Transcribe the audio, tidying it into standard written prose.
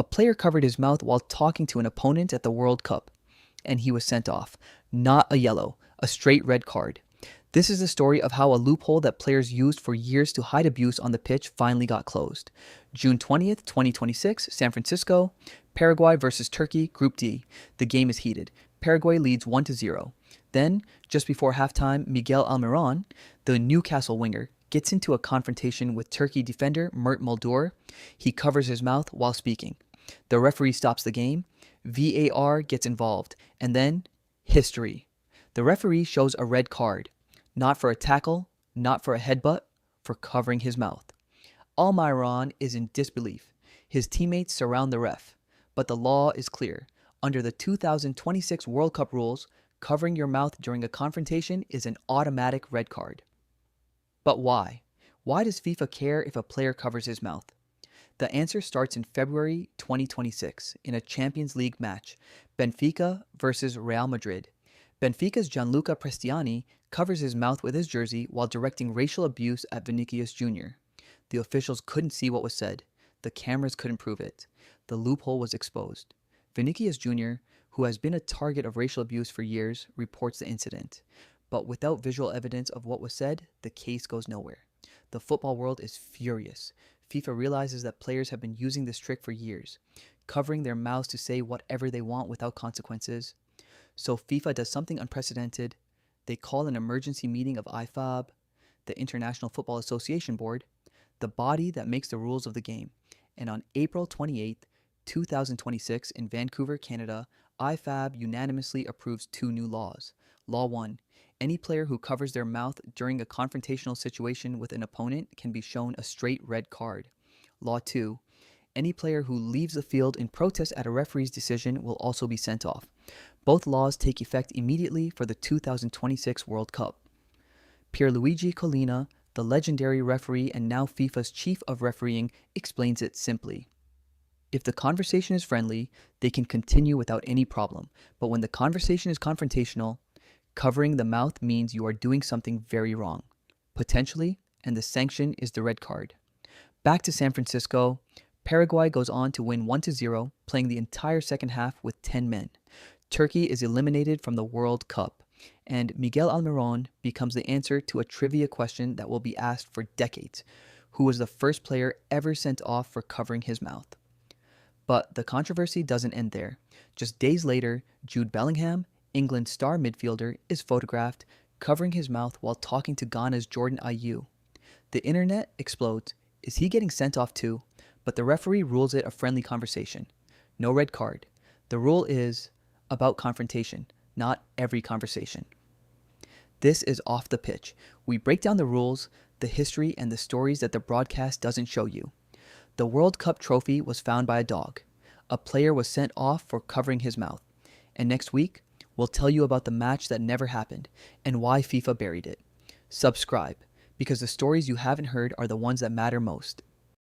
A player covered his mouth while talking to an opponent at the World Cup, and he was sent off. Not a yellow, a straight red card. This is the story of how a loophole that players used for years to hide abuse on the pitch finally got closed. June 20th, 2026, San Francisco, Paraguay versus Turkey, Group D. The game is heated. Paraguay leads 1-0. Then, just before halftime, Miguel Almiron, the Newcastle winger, gets into a confrontation with Turkey defender Mert Muldur. He covers his mouth while speaking. The referee stops the game. VAR gets involved. And then, history. The referee shows a red card. Not for a tackle, not for a headbutt, for covering his mouth. Almiron is in disbelief. His teammates surround the ref. But the law is clear. Under the 2026 World Cup rules, covering your mouth during a confrontation is an automatic red card. But why? Why does FIFA care if a player covers his mouth? The answer starts in February 2026 in a Champions League match, Benfica versus Real Madrid. Benfica's Gianluca Prestiani covers his mouth with his jersey while directing racial abuse at Vinicius Jr. The officials couldn't see what was said. The cameras couldn't prove it. The loophole was exposed. Vinicius Jr., who has been a target of racial abuse for years, reports the incident. But without visual evidence of what was said, the case goes nowhere. The football world is furious. FIFA realizes that players have been using this trick for years, covering their mouths to say whatever they want without consequences. So FIFA does something unprecedented. They call an emergency meeting of IFAB, the International Football Association Board, the body that makes the rules of the game. And on April 28th, 2026 in Vancouver, Canada, IFAB unanimously approves two new laws. Law 1. Any player who covers their mouth during a confrontational situation with an opponent can be shown a straight red card. Law 2. Any player who leaves the field in protest at a referee's decision will also be sent off. Both laws take effect immediately for the 2026 World Cup. Pierluigi Collina, the legendary referee and now FIFA's chief of refereeing, explains it simply. If the conversation is friendly, they can continue without any problem. But when the conversation is confrontational, covering the mouth means you are doing something very wrong, potentially, and the sanction is the red card. Back to San Francisco, Paraguay goes on to win 1-0, playing the entire second half with 10 men. Turkey is eliminated from the World Cup, and Miguel Almiron becomes the answer to a trivia question that will be asked for decades. Who was the first player ever sent off for covering his mouth? But the controversy doesn't end there. Just days later, Jude Bellingham, England's star midfielder, is photographed covering his mouth while talking to Ghana's Jordan Ayew. The internet explodes. Is he getting sent off too? But the referee rules it a friendly conversation. No red card. The rule is about confrontation, not every conversation. This is Off the Pitch. We break down the rules, the history, and the stories that the broadcast doesn't show you. The World Cup trophy was found by a dog. A player was sent off for covering his mouth. And next week, we'll tell you about the match that never happened and why FIFA buried it. Subscribe, because the stories you haven't heard are the ones that matter most.